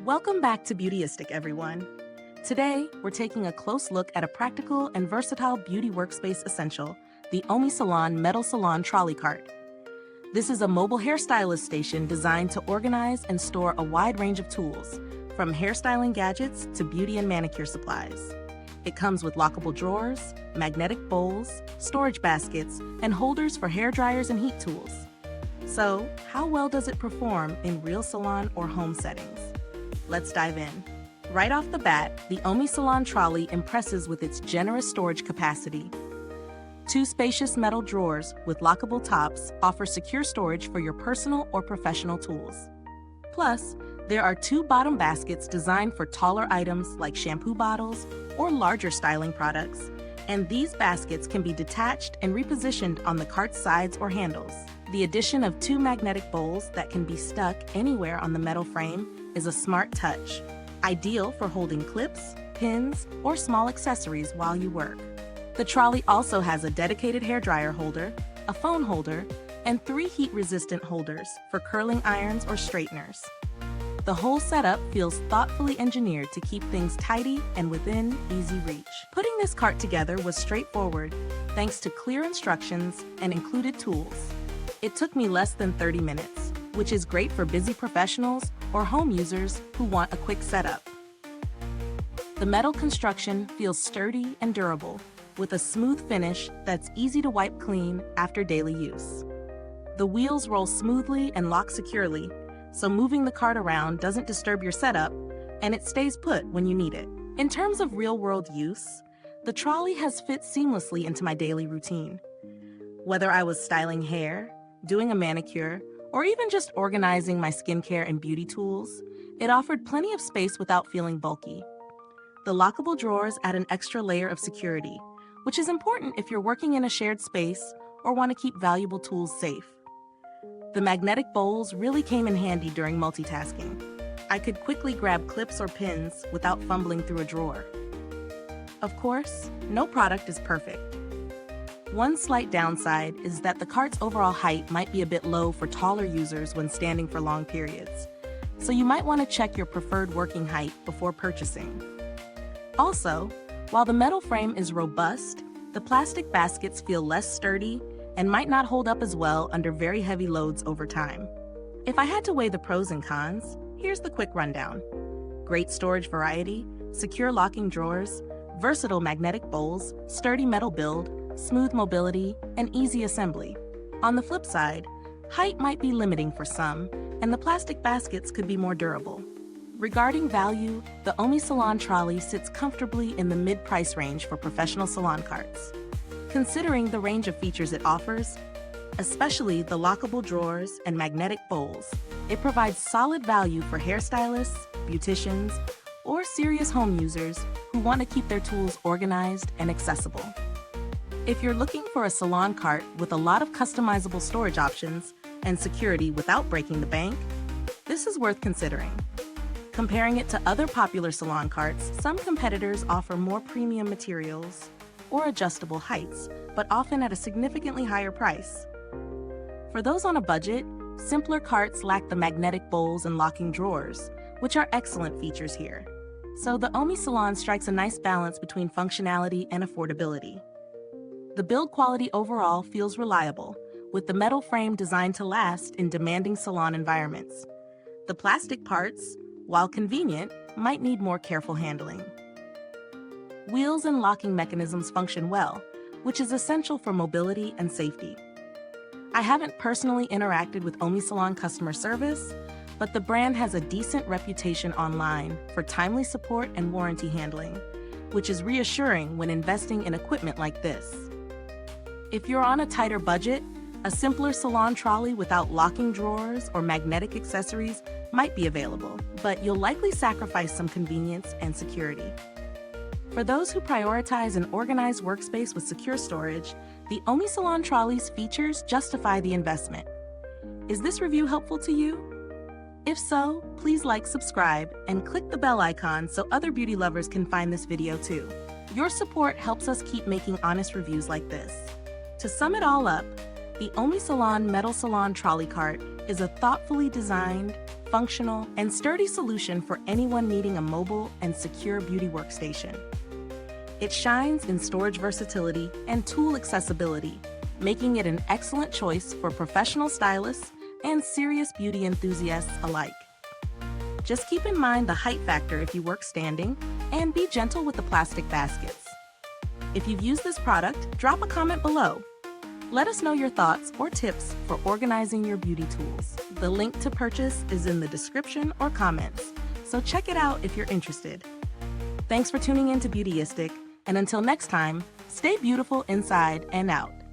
Welcome back to Beautyistic, everyone. Today, we're taking a close look at a practical and versatile beauty workspace essential, the OmySalon Metal Salon Trolley Cart. This is a mobile hairstylist station designed to organize and store a wide range of tools, from hairstyling gadgets to beauty and manicure supplies. It comes with lockable drawers, magnetic bowls, storage baskets, and holders for hair dryers and heat tools. So, how well does it perform in real salon or home settings? Let's dive in. Right off the bat, the OmySalon Trolley impresses with its generous storage capacity. Two spacious metal drawers with lockable tops offer secure storage for your personal or professional tools. Plus, there are two bottom baskets designed for taller items like shampoo bottles or larger styling products, and these baskets can be detached and repositioned on the cart's sides or handles. The addition of two magnetic bowls that can be stuck anywhere on the metal frame is a smart touch, ideal for holding clips, pins, or small accessories while you work. The trolley also has a dedicated hairdryer holder, a phone holder, and 3 heat-resistant holders for curling irons or straighteners. The whole setup feels thoughtfully engineered to keep things tidy and within easy reach. Putting this cart together was straightforward, thanks to clear instructions and included tools. It took me less than 30 minutes, which is great for busy professionals or home users who want a quick setup. The metal construction feels sturdy and durable, with a smooth finish that's easy to wipe clean after daily use. The wheels roll smoothly and lock securely, so moving the cart around doesn't disturb your setup, and it stays put when you need it. In terms of real-world use, the trolley has fit seamlessly into my daily routine. Whether I was styling hair, doing a manicure, or even just organizing my skincare and beauty tools, it offered plenty of space without feeling bulky. The lockable drawers add an extra layer of security, which is important if you're working in a shared space or want to keep valuable tools safe. The magnetic bowls really came in handy during multitasking. I could quickly grab clips or pins without fumbling through a drawer. Of course, no product is perfect. One slight downside is that the cart's overall height might be a bit low for taller users when standing for long periods, so you might want to check your preferred working height before purchasing. Also, while the metal frame is robust, the plastic baskets feel less sturdy and might not hold up as well under very heavy loads over time. If I had to weigh the pros and cons, here's the quick rundown. Great storage variety, secure locking drawers, versatile magnetic bowls, sturdy metal build, smooth mobility, and easy assembly. On the flip side, height might be limiting for some, and the plastic baskets could be more durable. Regarding value, the OmySalon Trolley sits comfortably in the mid-price range for professional salon carts. Considering the range of features it offers, especially the lockable drawers and magnetic bowls, it provides solid value for hairstylists, beauticians, or serious home users who want to keep their tools organized and accessible. If you're looking for a salon cart with a lot of customizable storage options and security without breaking the bank, this is worth considering. Comparing it to other popular salon carts, some competitors offer more premium materials or adjustable heights, but often at a significantly higher price. For those on a budget, simpler carts lack the magnetic bowls and locking drawers, which are excellent features here. So the OmySalon strikes a nice balance between functionality and affordability. The build quality overall feels reliable, with the metal frame designed to last in demanding salon environments. The plastic parts, while convenient, might need more careful handling. Wheels and locking mechanisms function well, which is essential for mobility and safety. I haven't personally interacted with OmySalon customer service, but the brand has a decent reputation online for timely support and warranty handling, which is reassuring when investing in equipment like this. If you're on a tighter budget, a simpler salon trolley without locking drawers or magnetic accessories might be available, but you'll likely sacrifice some convenience and security. For those who prioritize an organized workspace with secure storage, the OmySalon Trolley's features justify the investment. Is this review helpful to you? If so, please like, subscribe, and click the bell icon so other beauty lovers can find this video too. Your support helps us keep making honest reviews like this. To sum it all up, the OmySalon Metal Salon Trolley Cart is a thoughtfully designed, functional, and sturdy solution for anyone needing a mobile and secure beauty workstation. It shines in storage versatility and tool accessibility, making it an excellent choice for professional stylists and serious beauty enthusiasts alike. Just keep in mind the height factor if you work standing, and be gentle with the plastic baskets. If you've used this product, drop a comment below. Let us know your thoughts or tips for organizing your beauty tools. The link to purchase is in the description or comments, so check it out if you're interested. Thanks for tuning in to Beautyistic, and until next time, stay beautiful inside and out.